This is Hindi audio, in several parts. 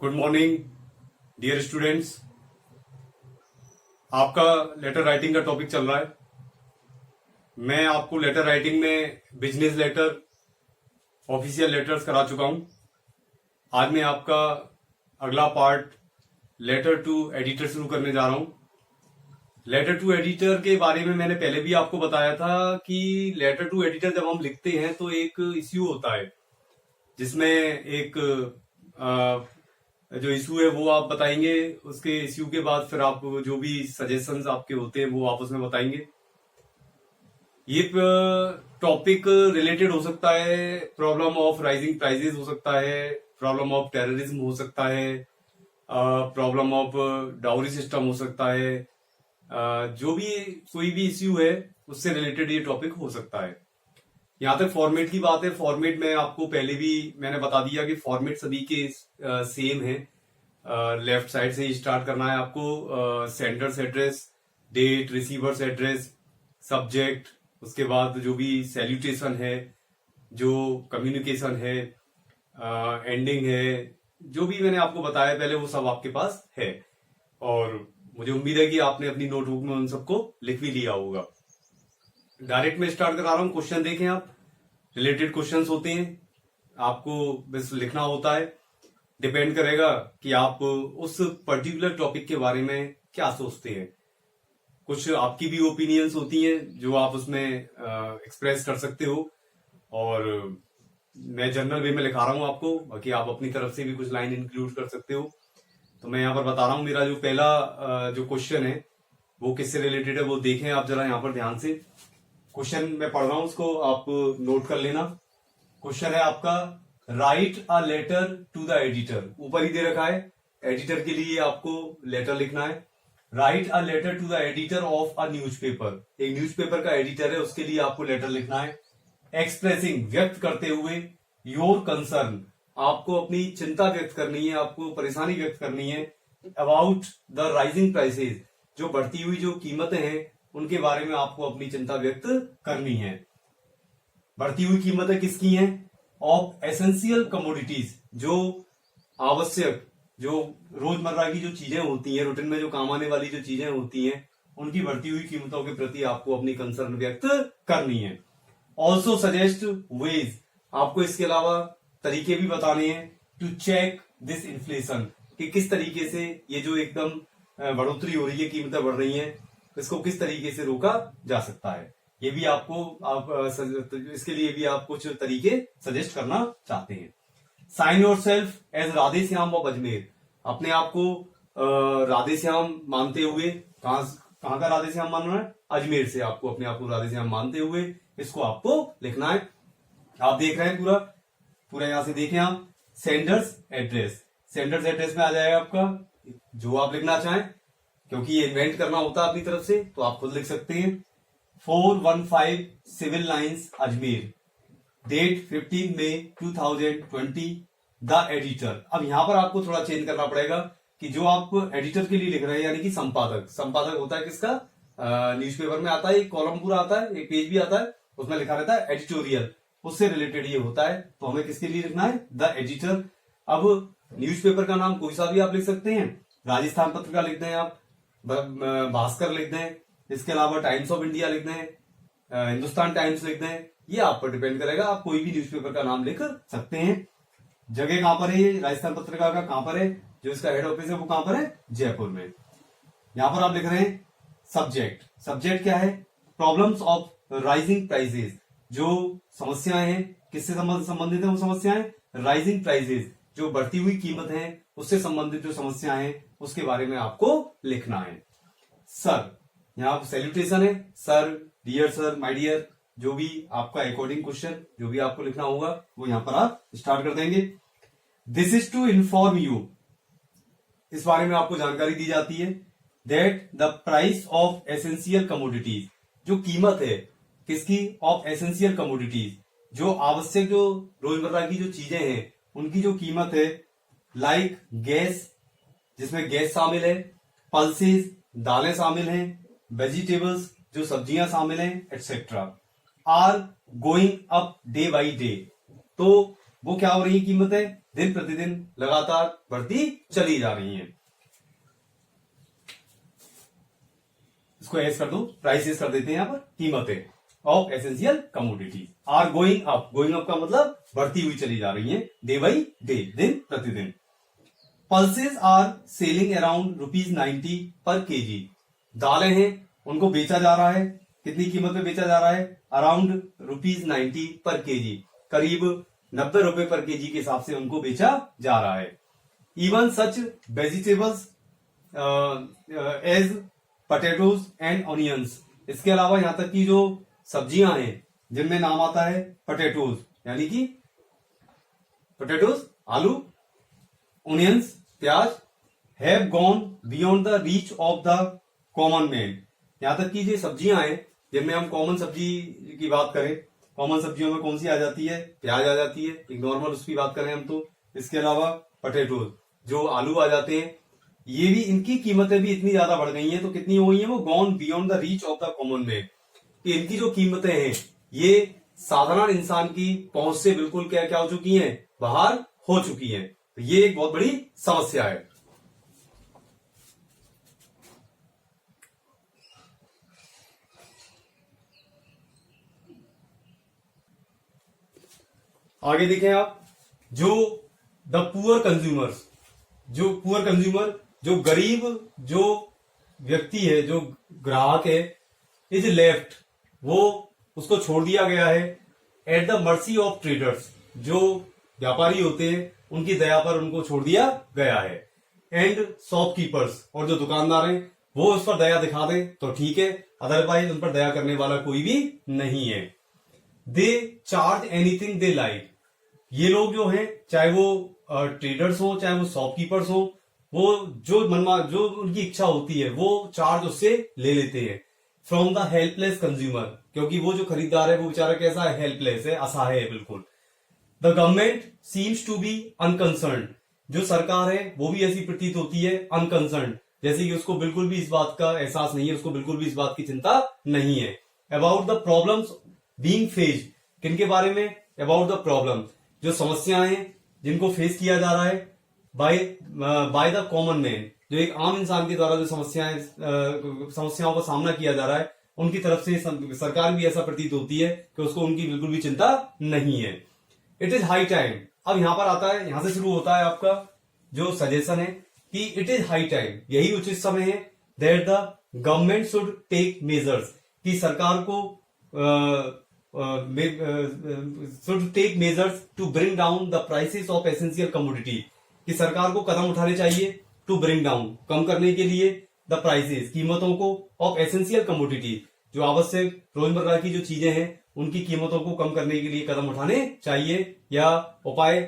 Good morning dear students. आपका लेटर राइटिंग का टॉपिक चल रहा है। मैं आपको लेटर राइटिंग में बिजनेस लेटर, ऑफिशियल लेटर्स करा चुका हूं। आज मैं आपका अगला पार्ट लेटर टू एडिटर शुरू करने जा रहा हूं। लेटर टू एडिटर के बारे में मैंने पहले भी आपको बताया था कि लेटर टू एडिटर जब हम लिखते हैं तो एक इश्यू होता है जिसमें एक जो इशू है वो आप बताएंगे। उसके इश्यू के बाद फिर आप जो भी सजेशंस आपके होते हैं वो आप उसमें बताएंगे। ये टॉपिक रिलेटेड हो सकता है, प्रॉब्लम ऑफ राइजिंग प्राइजेस हो सकता है, प्रॉब्लम ऑफ टेररिज्म हो सकता है, प्रॉब्लम ऑफ डाउरी सिस्टम हो सकता है। जो भी कोई भी इश्यू है उससे रिलेटेड ये टॉपिक हो सकता है। यहाँ तक फॉर्मेट की बात है, फॉर्मेट में आपको पहले भी मैंने बता दिया कि फॉर्मेट सभी के सेम है। लेफ्ट साइड से ही स्टार्ट करना है आपको। Sender's address, date, receiver's address, subject, उसके बाद जो भी सैल्यूटेशन है, जो कम्युनिकेशन है, एंडिंग है, जो भी मैंने आपको बताया पहले वो सब आपके पास है। और मुझे उम्मीद है कि आपने अपनी नोटबुक में उन सबको लिख भी लिया होगा। डायरेक्ट में स्टार्ट करा रहा हूं। क्वेश्चन देखें आप, रिलेटेड क्वेश्चंस होते हैं, आपको बस लिखना होता है। डिपेंड करेगा कि आप उस पर्टिकुलर टॉपिक के बारे में क्या सोचते हैं। कुछ आपकी भी ओपिनियंस होती हैं जो आप उसमें एक्सप्रेस कर सकते हो, और मैं जनरल वे में लिखा रहा हूं आपको, बाकी आप अपनी तरफ से भी कुछ लाइन इंक्लूड कर सकते हो। तो मैं यहाँ पर बता रहा हूं, मेरा जो पहला जो क्वेश्चन है वो किससे रिलेटेड है वो देखें आप जरा यहाँ पर ध्यान से। क्वेश्चन मैं पढ़ रहा हूं, उसको आप नोट कर लेना। क्वेश्चन है आपका, write a letter to the editor. ऊपर ही दे रखा है एडिटर के लिए आपको लेटर लिखना है। Write a letter to the editor of a newspaper. एक न्यूज़पेपर का एडिटर है, उसके लिए आपको लेटर लिखना है। एक्सप्रेसिंग, व्यक्त करते हुए, योर कंसर्न, आपको अपनी चिंता व्यक्त करनी है, आपको परेशानी व्यक्त करनी है। अबाउट द राइजिंग प्राइसेस, जो बढ़ती हुई जो कीमतें हैं उनके बारे में आपको अपनी चिंता व्यक्त करनी है। बढ़ती हुई कीमतें किसकी हैं? ऑफ एसेंशियल कमोडिटीज, जो आवश्यक, जो रोजमर्रा की जो चीजें होती हैं, रूटीन में जो काम आने वाली जो चीजें होती हैं, उनकी बढ़ती हुई कीमतों के प्रति आपको अपनी कंसर्न व्यक्त करनी है। ऑल्सो सजेस्ट वेज, आपको इसके अलावा तरीके भी बताने हैं टू चेक दिस इन्फ्लेशन, कि किस तरीके से ये जो एकदम बढ़ोतरी हो रही है, कीमतें बढ़ रही हैं, इसको किस तरीके से रोका जा सकता है। ये भी आपको इसके लिए भी आप कुछ तरीके सजेस्ट करना चाहते हैं। Sign yourself as Radhe Shyam of Ajmer, अपने आप को राधे श्याम मानते हुए, कहां का राधे श्याम मानना है? अजमेर से आपको अपने आप को राधे श्याम मानते हुए इसको आपको लिखना है। आप देख रहे हैं पूरा पूरा, यहां से देखें आप। सेंडर्स एड्रेस, सेंडर्स एड्रेस में आ जाएगा आपका जो आप लिखना चाहें, क्योंकि ये इन्वेंट करना होता है अपनी तरफ से, तो आप खुद लिख सकते हैं। 415 Civil Lines Ajmer, date 15 May 2020, the editor. अब यहां पर आपको थोड़ा चेंज करना पड़ेगा कि जो आप एडिटर के लिए लिख रहे हैं, यानी कि संपादक, संपादक होता है किसका? न्यूज़पेपर में आता है, एक कॉलम पूरा आता है, एक पेज भी आता है, उसमें लिखा रहता है एडिटोरियल, उससे रिलेटेड ये होता है। तो हमें किसके लिए लिखना है? The editor. अब न्यूज़पेपर का नाम कोई सा भी आप लिख सकते हैं, राजस्थान पत्रिका लिख दें आप, भास्कर लिख दें, इसके अलावा टाइम्स ऑफ इंडिया लिख दें, हिंदुस्तान टाइम्स लिख दें, ये आप पर डिपेंड करेगा। आप कोई भी न्यूज़पेपर का नाम लिख सकते हैं। जगह कहां पर है? राजस्थान पत्रिका का कहां पर है? जो इसका हेड ऑफिस है वो कहां पर है? जयपुर में। यहां पर आप लिख रहे हैं सब्जेक्ट। सब्जेक्ट क्या है? प्रॉब्लम्स ऑफ राइजिंग प्राइसेस, जो समस्याएं हैं किससे संबंधित है? वो समस्याएं राइजिंग प्राइसेस, जो बढ़ती हुई कीमत है उससे संबंधित जो समस्याएं हैं उसके बारे में आपको लिखना है। सर, यहां सैल्यूटेशन है, sir, dear sir, my dear, जो भी आपका अकॉर्डिंग क्वेश्चन जो भी आपको लिखना होगा वो यहां पर आप स्टार्ट कर देंगे। This is to inform you, इस बारे में आपको जानकारी दी जाती है, that the price of essential commodities, जो कीमत है किसकी? ऑफ एसेंशियल कमोडिटीज, जो आवश्यक, जो रोजमर्रा की जो चीजें हैं उनकी जो कीमत है, लाइक गैस, जिसमें गैस शामिल है, पल्सेस, दालें शामिल हैं, वेजिटेबल्स, जो सब्जियां शामिल हैं, etcetera, are going up day by day. तो वो क्या हो रही है कीमतें? दिन प्रतिदिन लगातार बढ़ती चली जा रही हैं। इसको एस कर दो, प्राइसेस कर देते हैं यहां पर, कीमतें of essential commodity are going up. Going up का मतलब बढ़ती हुई चली जा रही है, डे बाई डे, दिन प्रतिदिन। पल्सेस आर सेलिंग अराउंड ₹90 पर केजी। दालें हैं, उनको बेचा जा रहा है, कितनी कीमत में बेचा जा रहा है? अराउंड ₹90 पर केजी, करीब 90 रुपए पर केजी के हिसाब से उनको बेचा जा रहा है। Even such vegetables as potatoes and onions. इसके अलावा यहां तक की जो सब्जियां हैं जिनमें नाम आता है पोटैटोज, यानी कि पोटैटोज आलू, ऑनियंस प्याज, have gone beyond the reach of the common man. यहां तक की जो सब्जियां हैं जिनमें हम कॉमन सब्जी की बात करें, कॉमन सब्जियों में कौन सी आ जाती है? प्याज आ जाती है, एक नॉर्मल उसकी बात करें हम तो। इसके अलावा पोटैटोज, जो आलू आ जाते हैं, ये भी, इनकी कीमतें भी इतनी ज्यादा बढ़ गई हैं। तो कितनी हो गई है वो? Gone beyond the reach of the common man, कि इनकी जो कीमतें हैं ये साधारण इंसान की पहुंच से बिल्कुल क्या क्या हो चुकी हैं? बाहर हो चुकी हैं। तो ये एक बहुत बड़ी समस्या है। आगे देखें आप, जो द पुअर कंज्यूमर्स, जो पुअर कंज्यूमर, जो गरीब जो व्यक्ति है, जो ग्राहक है, इज लेफ्ट, वो उसको छोड़ दिया गया है at the mercy of traders, जो व्यापारी होते हैं उनकी दया पर उनको छोड़ दिया गया है। एंड शॉपकीपर्स, और जो दुकानदार हैं वो उस पर दया दिखा दें तो ठीक है, अदरवाइज उन पर दया करने वाला कोई भी नहीं है। They charge anything they like. ये लोग जो हैं, चाहे वो ट्रेडर्स हो, चाहे वो शॉपकीपर्स हो, वो जो उनकी इच्छा होती है वो चार्ज उससे ले लेते हैं फ्रॉम द हेल्पलेस कंज्यूमर, क्योंकि वो जो खरीदार है वो बेचारा कैसा है? हेल्पलेस है, असहाय है बिल्कुल। The government seems to be unconcern. जो सरकार है वो भी ऐसी प्रतीत होती है अनकंसर्न, जैसे कि उसको बिल्कुल भी इस बात का एहसास नहीं है, उसको बिल्कुल भी इस बात की चिंता नहीं है। About the problems being faced, किनके बारे में? अबाउट द प्रॉब्लम, जो समस्याएं हैं जिनको फेस किया जा रहा है बाय द कॉमन मैन, जो एक आम इंसान के द्वारा जो समस्याओं का सामना किया जा रहा है, उनकी तरफ से सरकार भी ऐसा प्रतीत होती है कि उसको उनकी बिल्कुल भी चिंता नहीं है। It is high time. अब यहां पर आता है, यहां से शुरू होता है आपका जो सजेशन है कि इट इज हाई टाइम, यही उचित समय है, that the government should take measures, कि सरकार को should take measures to bring down the prices of essential commodity, कि सरकार को कदम उठाने चाहिए टू ब्रिंग डाउन, कम करने के लिए, द प्राइसेस, कीमतों को, ऑफ एसेंशियल कमोडिटी, जो आवश्यक रोजमर्रा की जो चीजें हैं उनकी कीमतों को कम करने के लिए कदम उठाने चाहिए या उपाय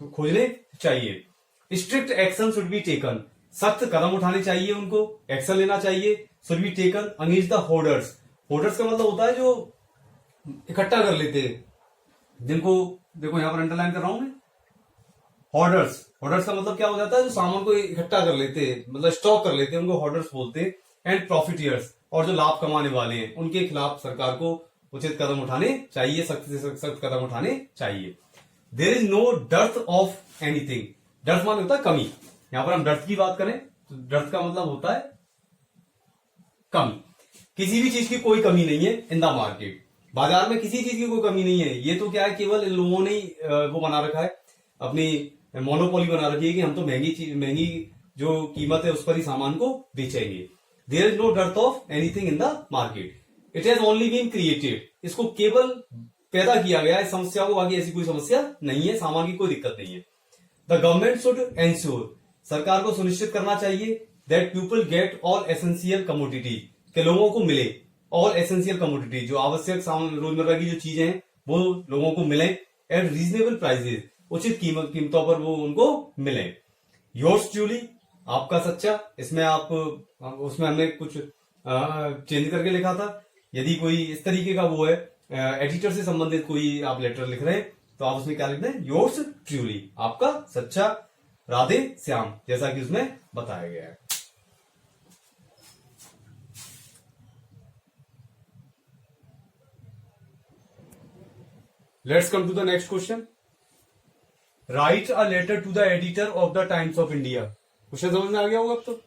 खोजने चाहिए। Strict action should be taken, सख्त कदम उठाने चाहिए, उनको एक्शन लेना चाहिए। Should be taken against the hoarders. Hoarders का मतलब होता है जो इकट्ठा कर लेते हैं, जिनको देखो यहां पर अंडरलाइन कर रहा हूं मैं, होर्डर्स। होर्डर्स का मतलब क्या हो जाता है? जो सामान को इकट्ठा कर लेते हैं, मतलब स्टॉक कर लेते हैं, उनको होर्डर्स बोलते हैं। एंड प्रॉफिटियर्स, और जो लाभ कमाने वाले हैं, उनके खिलाफ सरकार को उचित कदम उठाने चाहिए, सख्त से सख्त कदम उठाने चाहिए। There is no dearth of anything. Dearth मान होता है कमी, यहां पर हम डर्थ की बात करें तो डर्थ का मतलब होता है कमी। किसी भी चीज की कोई कमी नहीं है इन द मार्केट, बाजार में किसी चीज की कोई कमी नहीं है। ये तो क्या है, केवल इन लोगों ने वो बना रखा है, अपनी मोनोपोली बना रखी है कि हम तो महंगी जो कीमत है उस पर ही सामान को बेचेंगे। There is no dearth of anything in the market, it has only been created. इसको केवल पैदा किया गया है समस्या को, बाकी ऐसी कोई समस्या नहीं है, सामान की कोई दिक्कत नहीं है। द गवर्नमेंट शुड एंश्योर, सरकार को सुनिश्चित करना चाहिए, that people get all essential commodity, के लोगों को मिले ऑल एसेंशियल कमोडिटी, जो आवश्यक रोजमर्रा की जो चीजें हैं वो लोगों को मिले एट रीजनेबल प्राइसेस, उचित कीमतों पर वो उनको मिले। योर्स ट्रूली, आपका सच्चा, इसमें आप उसमें हमने कुछ चेंज करके लिखा था। यदि कोई इस तरीके का वो है एडिटर से संबंधित कोई आप लेटर लिख रहे हैं तो आप उसमें क्या लिख दें? योर्स ट्रूली, आपका सच्चा, राधे श्याम, जैसा कि उसमें बताया गया है। Let's come to the next question. Write a letter to the editor of the Times of India. Question समझ में आ गया होगा अब तो।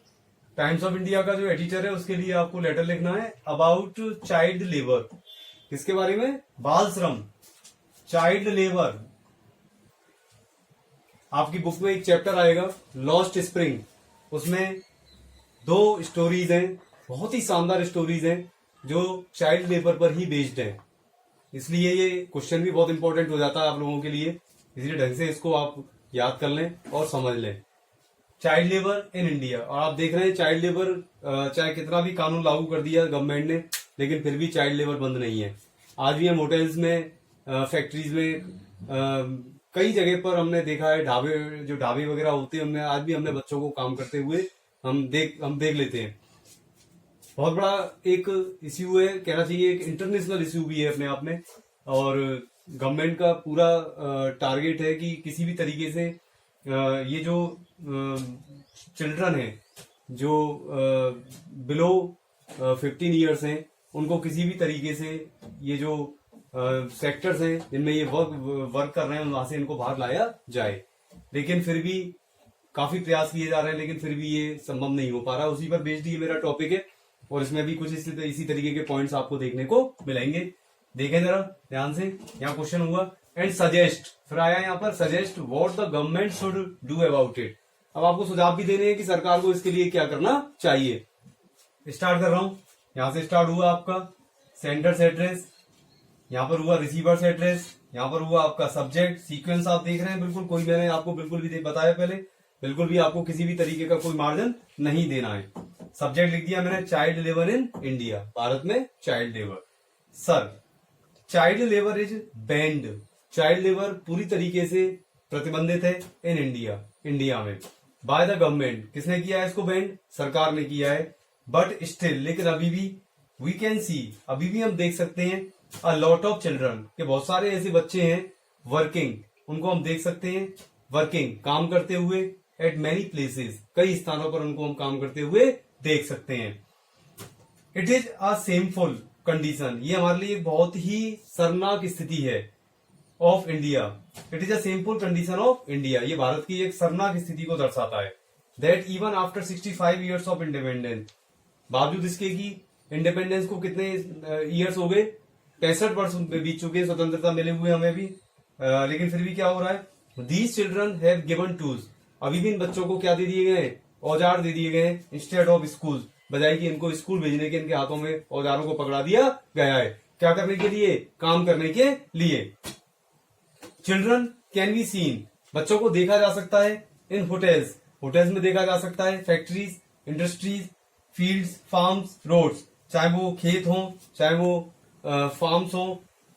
टाइम्स ऑफ इंडिया का जो एडिटर है उसके लिए आपको लेटर लिखना है अबाउट चाइल्ड लेबर। किसके बारे में? बाल श्रम, चाइल्ड लेबर। आपकी बुक में एक चैप्टर आएगा लॉस्ट स्प्रिंग, उसमें 2 स्टोरीज हैं, बहुत ही शानदार स्टोरीज हैं जो चाइल्ड लेबर पर ही बेस्ड हैं। इसलिए ये क्वेश्चन भी बहुत इंपॉर्टेंट हो जाता है आप लोगों के लिए, इसलिए ढंग से इसको आप याद कर लें और समझ लें। चाइल्ड लेबर इन इंडिया, और आप देख रहे हैं चाइल्ड लेबर चाहे कितना भी कानून लागू कर दिया गवर्नमेंट ने, लेकिन फिर भी चाइल्ड लेबर बंद नहीं है। आज भी हम होटल्स में, फैक्ट्रीज में, कई जगह पर हमने देखा है, ढाबे वगैरह होते हैं, हमने आज भी हमने बच्चों को काम करते हुए हम देख लेते हैं। बहुत बड़ा एक इश्यू है, कहना चाहिए एक इंटरनेशनल इश्यू भी है अपने आप में, और गवर्नमेंट का पूरा टारगेट है कि किसी भी तरीके से ये जो चिल्ड्रन है जो बिलो 15 ईयर्स हैं, उनको किसी भी तरीके से ये जो सेक्टर्स हैं जिनमें ये वर्क कर रहे हैं वहां से इनको बाहर लाया जाए। लेकिन फिर भी काफी प्रयास किए जा रहे हैं, लेकिन फिर भी ये संभव नहीं हो पा रहा। उसी पर बेस्ड ये मेरा टॉपिक है और इसमें भी कुछ इसी तरीके के पॉइंट्स आपको देखने को मिलेंगे। देखें जरा ध्यान से, यहाँ क्वेश्चन हुआ एंड सजेस्ट, फिर आया यहाँ पर suggest what the government should do about it. अब आपको सुझाव भी देने हैं कि सरकार को इसके लिए क्या करना चाहिए। स्टार्ट कर रहा हूं, यहां से स्टार्ट हुआ आपका सेंडर्स एड्रेस, यहाँ पर हुआ रिसीवर्स एड्रेस, यहाँ पर हुआ आपका सब्जेक्ट। सीक्वेंस आप देख रहे हैं बिल्कुल, कोई मैंने आपको बिल्कुल भी बताया पहले, बिल्कुल भी आपको किसी भी तरीके का कोई मार्जिन नहीं देना है। सब्जेक्ट लिख दिया मैंने child labour in India, Bharat में child labour. Sir child labour is banned, child labour पूरी तरीके से प्रतिबंधित है इन इंडिया, इंडिया में बाय द गवर्नमेंट। किसने किया है इसको बैंड? सरकार ने किया है। बट स्टिल, लेकिन अभी भी वी कैन सी, अभी भी हम देख सकते हैं अ लॉट ऑफ चिल्ड्रन, के बहुत सारे ऐसे बच्चे हैं वर्किंग, उनको हम देख सकते हैं वर्किंग, काम करते हुए एट मैनी प्लेसेस, कई स्थानों पर उनको हम काम करते हुए देख सकते हैं। It is a shameful condition, ये हमारे लिए बहुत ही शर्मनाक स्थिति है of India. It is a shameful condition of India, ये भारत की एक शर्मनाक स्थिति को दर्शाता है। That even after 65 years of independence, बावजूद इसके कि इंडिपेंडेंस को कितने ईयर्स हो गए, 65 वर्ष बीत चुके हैं स्वतंत्रता मिले हुए हमें भी, लेकिन फिर भी क्या हो रहा है, these children have given tools, अभी भी इन बच्चों को क्या दे दिए गए हैं, औजार दे दिए गए हैं, इंस्टेड ऑफ स्कूल, बजाय कि इनको स्कूल भेजने के इनके हाथों में औजारों को पकड़ा दिया गया है। क्या करने के लिए? काम करने के लिए। चिल्ड्रन कैन बी सीन, बच्चों को देखा जा सकता है इन होटल्स, होटल्स में देखा जा सकता है, factories, industries, fields, farms, roads, चाहे वो खेत हो, चाहे वो फार्म्स हो,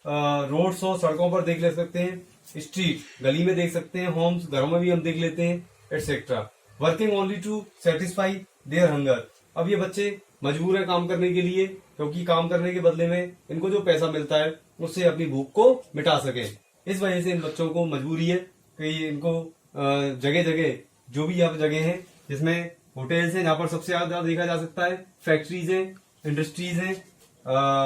रोड्स हो, सड़कों पर देख ले सकते हैं, स्ट्रीट, गली में देख सकते हैं, होम्स, घरों में भी हम देख लेते हैं, etcetera. Working only to satisfy their hunger, अब ये बच्चे मजबूर है काम करने के लिए, क्योंकि काम करने के बदले में इनको जो पैसा मिलता है उससे अपनी भूख को मिटा सके। इस वजह से इन बच्चों को मजबूरी है कि इनको जगह जगह, जो भी यहाँ जगह है जिसमें होटल्स हैं, जहां पर सबसे ज्यादा देखा जा सकता है, फैक्ट्रीज हैं, इंडस्ट्रीज हैं,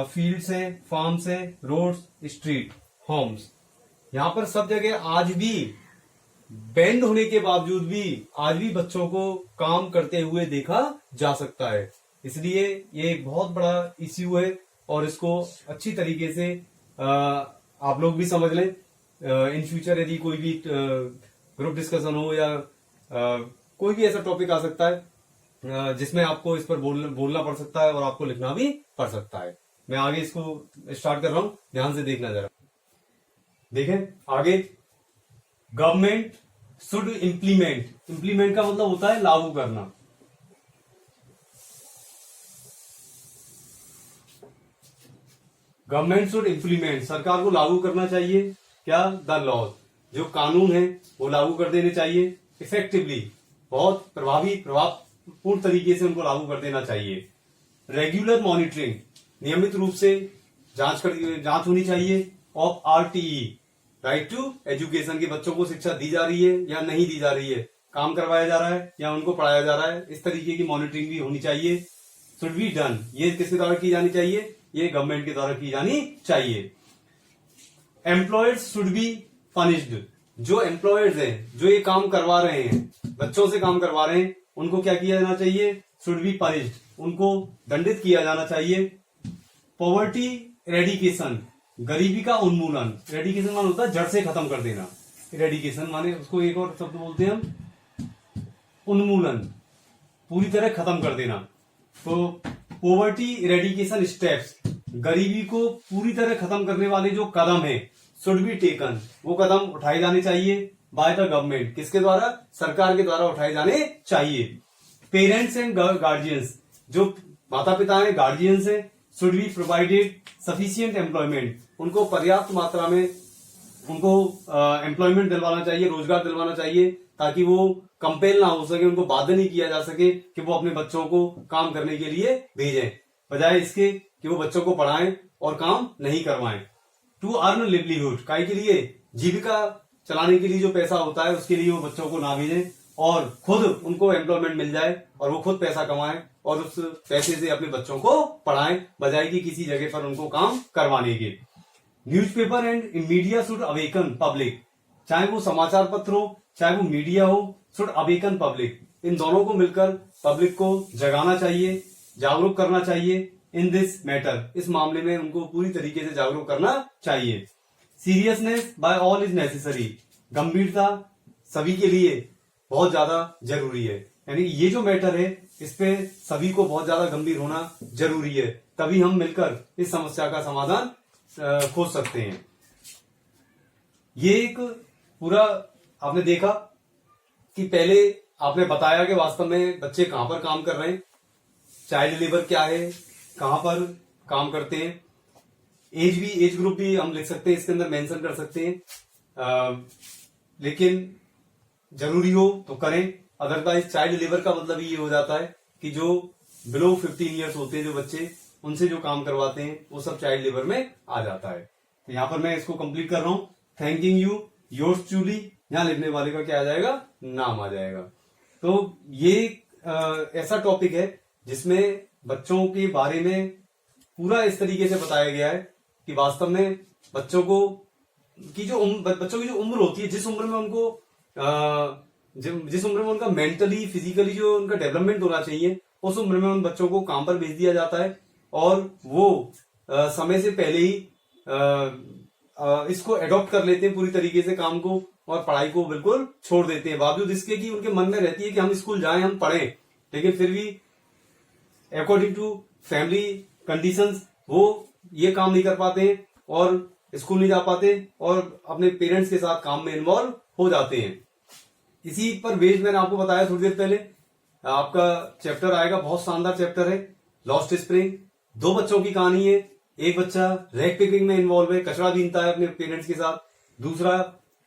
फील्ड्स हैं, फार्म्स हैं, रोड्स, स्ट्रीट, होम्स, यहाँ पर सब जगह आज भी बैंड होने के बावजूद भी आज भी बच्चों को काम करते हुए देखा जा सकता है। इसलिए ये एक बहुत बड़ा इश्यू है और इसको अच्छी तरीके से आप लोग भी समझ लें। इन फ्यूचर यदि कोई भी ग्रुप डिस्कशन हो या कोई भी ऐसा टॉपिक आ सकता है जिसमें आपको इस पर बोलना पड़ सकता है और आपको लिखना भी पड़ सकता है। मैं आगे इसको स्टार्ट कर रहा हूं, ध्यान से देखना जरा। देखें आगे, गवर्नमेंट शुड इम्प्लीमेंट, इम्प्लीमेंट का मतलब होता है लागू करना। गवर्नमेंट शुड इम्प्लीमेंट, सरकार को लागू करना चाहिए क्या, द लॉज, जो कानून है वो लागू कर देने चाहिए इफेक्टिवली, बहुत प्रभावपूर्ण तरीके से उनको लागू कर देना चाहिए। रेगुलर मॉनिटरिंग, नियमित रूप से जांच होनी चाहिए of RTE, right to education, के बच्चों को शिक्षा दी जा रही है या नहीं दी जा रही है, काम करवाया जा रहा है या उनको पढ़ाया जा रहा है, इस तरीके की मॉनिटरिंग भी होनी चाहिए। शुड बी डन, ये किसके द्वारा की जानी चाहिए, ये गवर्नमेंट के द्वारा की जानी चाहिए। एम्प्लॉयर्स शुड बी पनिश्ड, जो एम्प्लॉयर्स हैं, जो ये काम करवा रहे हैं, बच्चों से काम करवा रहे हैं, उनको क्या किया जाना चाहिए? शुड बी पनिश्ड, उनको दंडित किया जाना चाहिए। पॉवर्टी रेडिकेशन, गरीबी का उन्मूलन। रेडिकेशन माने होता है जड़ से खत्म कर देना, रेडिकेशन माने उसको एक और शब्द बोलते हैं हम उन्मूलन, पूरी तरह खत्म कर देना। तो पॉवर्टी इरेडिकेशन स्टेप्स, गरीबी को पूरी तरह खत्म करने वाले जो कदम है, शुड बी टेकन, वो कदम उठाए जाने चाहिए बाय द गवर्नमेंट, किसके द्वारा? सरकार के द्वारा उठाए जाने चाहिए। पेरेंट्स एंड गार्जियंस, जो माता पिता हैं, गार्जियंस हैं, should be provided sufficient employment, उनको पर्याप्त मात्रा में उनको एम्प्लॉयमेंट दिलवाना चाहिए, रोजगार दिलवाना चाहिए, ताकि वो कंपेल ना हो सके, उनको बाध्य नहीं किया जा सके कि वो अपने बच्चों को काम करने के लिए भेजें, बजाय इसके कि वो बच्चों को पढ़ाएं और काम नहीं करवाएं। टू अर्न लिवलीहुड, काय के लिए? जीविका चलाने के लिए जो पैसा होता है उसके लिए वो बच्चों को ना भेजें, और खुद उनको एम्प्लॉयमेंट मिल जाए और वो खुद पैसा कमाएं और उस पैसे से अपने बच्चों को पढ़ाएं, बजाय कि किसी जगह पर उनको काम करवाने के। Newspaper and media should awaken public, चाहे वो समाचार पत्र हो चाहे वो मीडिया हो, शुड अवेकन पब्लिक, इन दोनों को मिलकर पब्लिक को जगाना चाहिए, जागरूक करना चाहिए। इन दिस मैटर, इस मामले में उनको पूरी तरीके से जागरूक करना चाहिए। Seriousness by all is necessary, गंभीरता सभी के लिए बहुत ज्यादा जरूरी है। यानी ये जो मैटर है इस पे सभी को बहुत ज्यादा गंभीर होना जरूरी है, तभी हम मिलकर इस समस्या का समाधान खोज सकते हैं। ये एक पूरा आपने देखा कि पहले आपने बताया कि वास्तव में बच्चे कहां पर काम कर रहे हैं, चाइल्ड लेबर क्या है, कहां पर काम करते हैं, एज ग्रुप भी हम लिख सकते हैं, इसके अंदर मेंशन कर सकते हैं, लेकिन जरूरी हो तो करें, अदरवाइज चाइल्ड लेबर का मतलब ये हो जाता है कि जो बिलो 15 ईयर्स होते हैं जो बच्चे, उनसे जो काम करवाते हैं वो सब चाइल्ड लेबर में आ जाता है। तो यहां पर मैं इसको कंप्लीट कर रहा हूं। थैंकिंग यू, योर्स ट्रूली, यहां लिखने वाले का क्या आ जाएगा? नाम आ जाएगा। तो ये ऐसा टॉपिक है जिसमें बच्चों के बारे में पूरा इस तरीके से बताया गया है कि वास्तव में बच्चों की जो उम्र होती है, जिस उम्र में उनको जिस उम्र में उनका मेंटली फिजिकली जो उनका डेवलपमेंट होना चाहिए, उस उम्र में उन बच्चों को काम पर भेज दिया जाता है और वो समय से पहले ही इसको एडॉप्ट कर लेते हैं पूरी तरीके से काम को, और पढ़ाई को बिल्कुल छोड़ देते हैं, बावजूद इसके कि उनके मन में रहती है कि हम स्कूल जाएं, हम पढ़ें, लेकिन फिर भी अकॉर्डिंग टू फैमिली कंडीशंस वो ये काम नहीं कर पाते हैं और स्कूल नहीं जा पाते और अपने पेरेंट्स के साथ काम में इन्वॉल्व हो जाते हैं। इसी पर बेस्ड मैंने आपको बताया थोड़ी देर पहले, आपका चैप्टर आएगा, बहुत शानदार चैप्टर है, लॉस्ट स्प्रिंग। 2 बच्चों की कहानी है, एक बच्चा रैग पिकिंग में इन्वॉल्व है, कचरा बीनता है अपने पेरेंट्स के साथ, दूसरा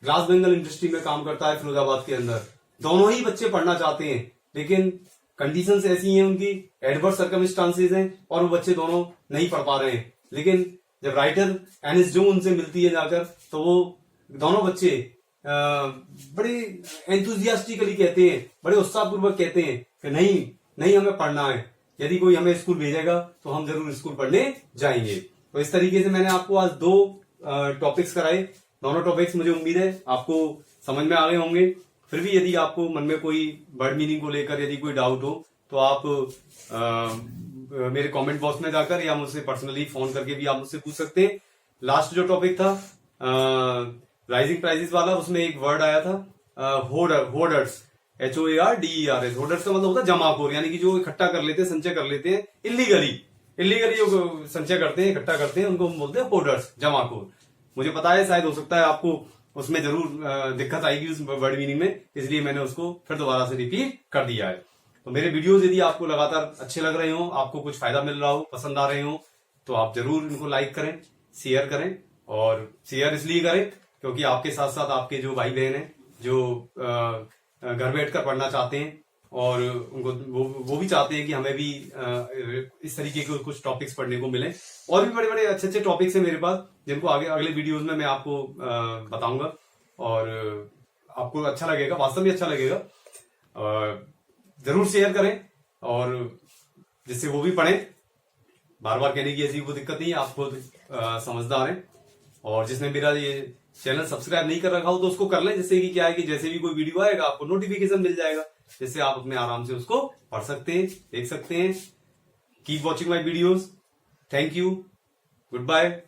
ग्लास बेंगल इंडस्ट्री में काम करता है फिरोजाबाद के अंदर। दोनों ही बच्चे पढ़ना चाहते हैं, लेकिन कंडीशंस ऐसी हैं, उनकी एडवर्स सर्कमस्टांसेस हैं और वो बच्चे दोनों नहीं पढ़ पा रहे हैं। लेकिन जब राइटर एनिस जो उनसे मिलती है जाकर, तो वो दोनों बच्चे बड़े एंथुजियास्टिकली कहते हैं, बड़े उत्साहपूर्वक कहते हैं कि नहीं हमें पढ़ना है, यदि कोई हमें स्कूल भेजेगा तो हम जरूर स्कूल पढ़ने जाएंगे। तो इस तरीके से मैंने आपको आज 2 टॉपिक्स कराए। दोनों टॉपिक्स मुझे उम्मीद है आपको समझ में आ गए होंगे। फिर भी यदि आपको मन में कोई वर्ड मीनिंग को लेकर यदि कोई डाउट हो तो आप मेरे कमेंट बॉक्स में जाकर या मुझसे पर्सनली फोन करके भी आप मुझसे पूछ सकते हैं। लास्ट जो टॉपिक था राइजिंग प्राइसेस वाला, उसमें एक वर्ड आया था होर्डर्स, HOARDERS। होर्डर्स का मतलब होता है जमाखोर, यानी कि जो इकट्ठा कर लेते हैं, संचय कर लेते हैं इलीगली जो संचय करते हैं, इकट्ठा करते हैं, उनको हम बोलते हैं होर्डर्स, जमाखोर। मुझे पता है शायद हो सकता है आपको उसमें जरूर दिक्कत आएगी उस वर्ड मीनिंग में, इसलिए मैंने उसको फिर दोबारा से रिपीट कर दिया है। तो मेरे वीडियोस यदि आपको लगातार अच्छे लग रहे हो, आपको कुछ फायदा मिल रहा हो, पसंद आ रहे हो, तो आप जरूर इनको लाइक करें, शेयर करें। और शेयर इसलिए करें क्योंकि आपके साथ साथ आपके जो भाई बहन हैं जो घर बैठकर पढ़ना चाहते हैं और उनको वो भी चाहते हैं कि हमें भी इस तरीके के कुछ टॉपिक्स पढ़ने को मिले। और भी बड़े बड़े अच्छे टॉपिक्स हैं मेरे पास, जिनको आगे अगले वीडियोस में मैं आपको बताऊंगा और आपको अच्छा लगेगा, वास्तव में अच्छा लगेगा। जरूर शेयर करें और जिससे वो भी पढ़ें। बार बार कहने की ऐसी कोई दिक्कत नहीं है, आप खुद समझदार हैं। और जिसने मेरा ये चैनल सब्सक्राइब नहीं कर रखा हो तो उसको कर लें, जिससे कि क्या है कि जैसे भी कोई वीडियो आएगा आपको नोटिफिकेशन मिल जाएगा, जिससे आप अपने आराम से उसको पढ़ सकते हैं, देख सकते हैं। Keep watching my videos. Thank you. Good bye.